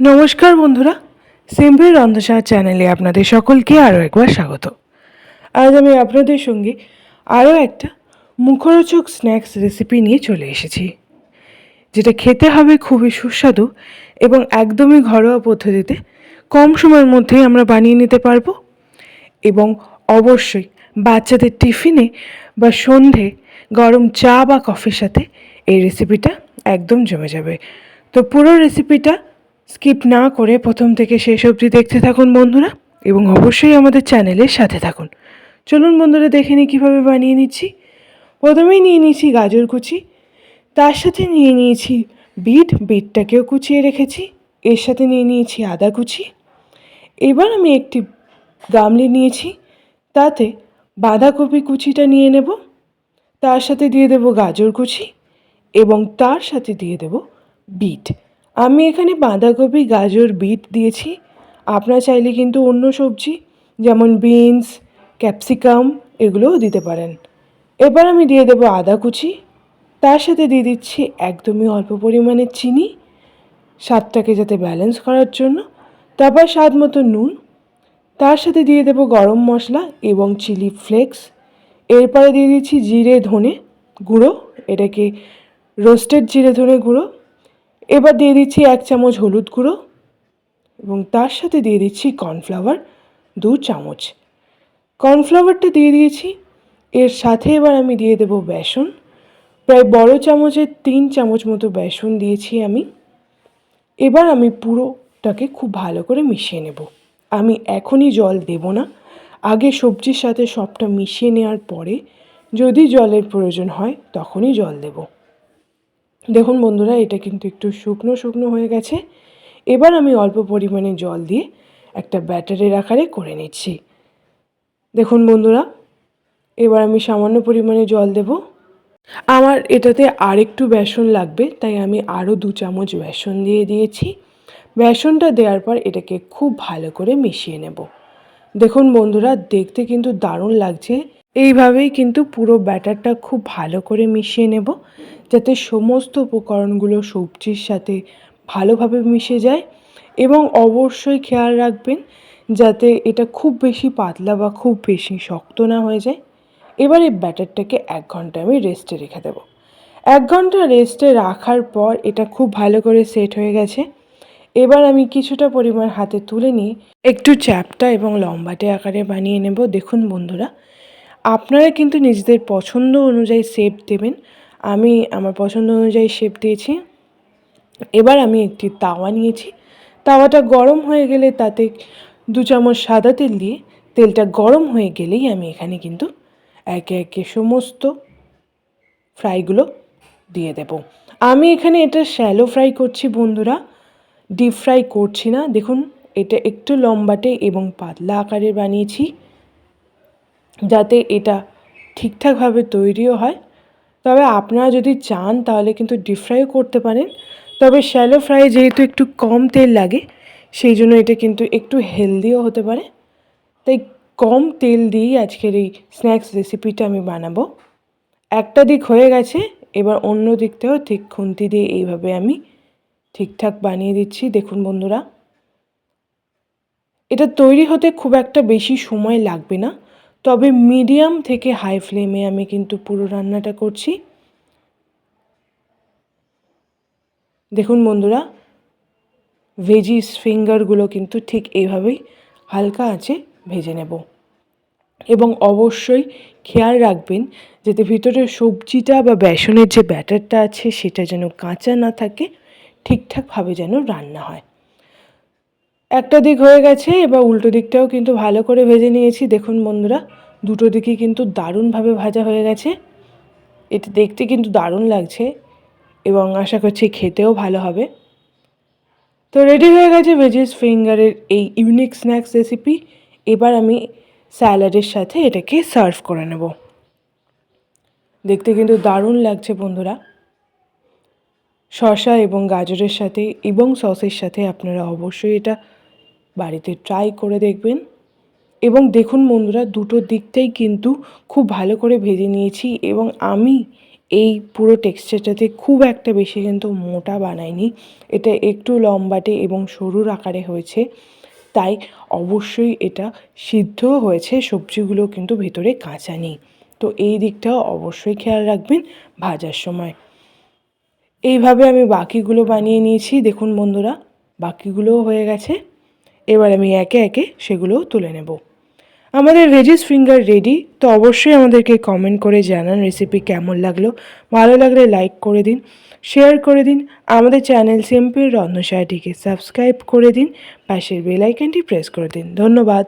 নমস্কার বন্ধুরা, সিম্পল রন্ধনশালা চ্যানেলে আপনাদের সকলকে আরও একবার স্বাগত। আজ আমি আপনাদের সঙ্গে আরও একটা মুখরোচক স্ন্যাক্স রেসিপি নিয়ে চলে এসেছি, যেটা খেতে হবে খুবই সুস্বাদু এবং একদমই ঘরোয়া পদ্ধতিতে কম সময়ের মধ্যেই আমরা বানিয়ে নিতে পারবো এবং অবশ্যই বাচ্চাদের টিফিনে বা সন্ধে গরম চা বা কফির সাথে এই রেসিপিটা একদম জমে যাবে। তো পুরো রেসিপিটা স্কিপ না করে প্রথম থেকে শেষ অবধি দেখতে থাকুন বন্ধুরা, এবং অবশ্যই আমাদের চ্যানেলের সাথে থাকুন। চলুন বন্ধুরা, দেখে নিই কীভাবে বানিয়ে নিচ্ছি। প্রথমেই নিয়ে নিয়েছি গাজর কুচি, তার সাথে নিয়ে নিয়েছি বিটটাকেও কুচিয়ে রেখেছি, এর সাথে নিয়ে নিয়েছি আদা কুচি। এবার আমি একটি গামলি নিয়েছি, তাতে বাঁধাকপি কুচিটা নিয়ে নেব, তার সাথে দিয়ে দেব গাজর কুচি এবং তার সাথে দিয়ে দেব বিট। আমি এখানে বাঁধাকপি, গাজর, বিট দিয়েছি। আপনারা চাইলে কিন্তু অন্য সবজি যেমন বিনস, ক্যাপসিকাম এগুলোও দিতে পারেন। এবার আমি দিয়ে দেব আদা কুচি, তার সাথে দিয়ে দিচ্ছি একদমই অল্প পরিমাণে চিনি, স্বাদটাকে যাতে ব্যালেন্স করার জন্য। তারপর স্বাদ মতো নুন, তার সাথে দিয়ে দেব গরম মশলা এবং চিলি ফ্লেক্স। এরপরে দিয়ে দিচ্ছি জিরে ধনে গুঁড়ো, এটাকে রোস্টেড জিরে ধনে গুঁড়ো। এবার দিয়ে দিচ্ছি 1 চামচ হলুদ গুঁড়ো এবং তার সাথে দিয়ে দিচ্ছি কর্নফ্লাওয়ার 2 চামচ। কর্নফ্লাওয়ারটা দিয়ে দিয়েছি, এর সাথে এবার আমি দিয়ে দেব বেসন। প্রায় বড় চামচের 3 চামচ মতো বেসন দিয়েছি আমি। এবার আমি পুরোটাকে খুব ভালো করে মিশিয়ে নেব। আমি এখনই জল দেব না, আগে সবজির সাথে সবটা মিশিয়ে নেওয়ার পরে যদি জলের প্রয়োজন হয় তখনই জল দেব। দেখুন বন্ধুরা, এটা কিন্তু একটু শুকনো শুকনো হয়ে গেছে। এবার আমি অল্প পরিমাণে জল দিয়ে একটা ব্যাটারের আকারে করে নিচ্ছি। দেখুন বন্ধুরা, এবার আমি সামান্য পরিমাণে জল দেব। আমার এটাতে আরেকটু বেসন লাগবে, তাই আমি আরও 2 চামচ বেসন দিয়ে দিয়েছি। বেসনটা দেওয়ার পর এটাকে খুব ভালো করে মিশিয়ে নেব। দেখুন বন্ধুরা, দেখতে কিন্তু দারুণ লাগছে। এইভাবেই কিন্তু পুরো ব্যাটারটা খুব ভালো করে মিশিয়ে নেব, যাতে সমস্ত উপকরণগুলো সবজির সাথে ভালোভাবে মিশে যায়। এবং অবশ্যই খেয়াল রাখবেন যাতে এটা খুব বেশি পাতলা বা খুব বেশি শক্ত না হয়ে যায়। এবার এই ব্যাটারটাকে 1 ঘন্টা আমি রেস্টে রেখে দেবো। 1 ঘন্টা রেস্টে রাখার পর এটা খুব ভালো করে সেট হয়ে গেছে। এবার আমি কিছুটা পরিমাণ হাতে তুলে নিয়ে একটু চ্যাপ্টা এবং লম্বাটে আকারে বানিয়ে নেব। দেখুন বন্ধুরা, আপনারা কিন্তু নিজেদের পছন্দ অনুযায়ী শেপ দেবেন। আমি আমার পছন্দ অনুযায়ী শেপ দিয়েছি। এবার আমি একটি তাওয়া নিয়েছি, তাওয়াটা গরম হয়ে গেলে তাতে 2 চামচ সাদা তেল দিয়ে, তেলটা গরম হয়ে গেলেই আমি এখানে কিন্তু একে একে সমস্ত ফ্রাইগুলো দিয়ে দেব। আমি এখানে এটা শ্যালো ফ্রাই করছি বন্ধুরা, ডিপ ফ্রাই করছি না। দেখুন, এটা একটু লম্বাটে এবং পাতলা আকারের বানিয়েছি, যাতে এটা ঠিকঠাকভাবে তৈরিও হয়। তবে আপনারা যদি চান তাহলে কিন্তু ডিপ ফ্রাইও করতে পারেন, তবে শ্যালো ফ্রাই যেহেতু একটু কম তেল লাগে সেই জন্য এটা কিন্তু একটু হেলদিও হতে পারে। তাই কম তেল দিয়েই আজকের এই স্ন্যাক্স রেসিপিটা আমি বানাবো। একটা দিক হয়ে গেছে, এবার অন্য দিকটাও ঠিক খুন্তি দিয়ে এইভাবে আমি ঠিকঠাক বানিয়ে দিচ্ছি। দেখুন বন্ধুরা, এটা তৈরি হতে খুব একটা বেশি সময় লাগবে না, তবে মিডিয়াম থেকে হাই ফ্লেমে আমি কিন্তু পুরো রান্নাটা করছি। দেখুন বন্ধুরা, ভেজিস ফিঙ্গারগুলো কিন্তু ঠিক এইভাবেই হালকা আঁচে ভেজে নেব। এবং অবশ্যই খেয়াল রাখবেন যাতে ভিতরে সবজিটা বা বেসনের যে ব্যাটারটা আছে সেটা যেন কাঁচা না থাকে, ঠিকঠাকভাবে যেন রান্না হয়। একটা দিক হয়ে গেছে, এবার উল্টো দিকটাও কিন্তু ভালো করে ভেজে নিয়েছি। দেখুন বন্ধুরা, দুটো দিকই কিন্তু দারুণভাবে ভাজা হয়ে গেছে। এটা দেখতে কিন্তু দারুণ লাগছে এবং আশা করছি খেতেও ভালো হবে। তো রেডি হয়ে গেছে ভেজিস ফিঙ্গারের এই ইউনিক স্ন্যাক্স রেসিপি। এবার আমি স্যালাডের সাথে এটাকে সার্ভ করে নেব। দেখতে কিন্তু দারুণ লাগছে বন্ধুরা। শসা এবং গাজরের সাথে এবং সসের সাথে আপনারা অবশ্যই এটা বাড়িতে ট্রাই করে দেখবেন। এবং দেখুন বন্ধুরা, দুটো দিকটাই কিন্তু খুব ভালো করে ভেজে নিয়েছি এবং আমি এই পুরো টেক্সচারটাতে খুব একটা বেশি কিন্তু মোটা বানায়নি, এটা একটু লম্বাটে এবং সরুর আকারে হয়েছে, তাই অবশ্যই এটা সিদ্ধও হয়েছে, সবজিগুলো কিন্তু ভেতরে কাঁচা নেই। তো এই দিকটাও অবশ্যই খেয়াল রাখবেন ভাজার সময়। এইভাবে আমি বাকিগুলো বানিয়ে নিয়েছি, দেখুন বন্ধুরা বাকিগুলোও হয়ে গেছে। এবার আমি একে একে সেগুলোও তুলে নেব। আমাদের ভেজিস ফিঙ্গার রেডি। তো অবশ্যই আমাদেরকে কমেন্ট করে জানান রেসিপি কেমন লাগলো। ভালো লাগলে লাইক করে দিন, শেয়ার করে দিন। আমাদের চ্যানেল সিম্পল রন্ধনশালাটিকে সাবস্ক্রাইব করে দিন, পাশের বেল আইকনটি প্রেস করে দিন। ধন্যবাদ।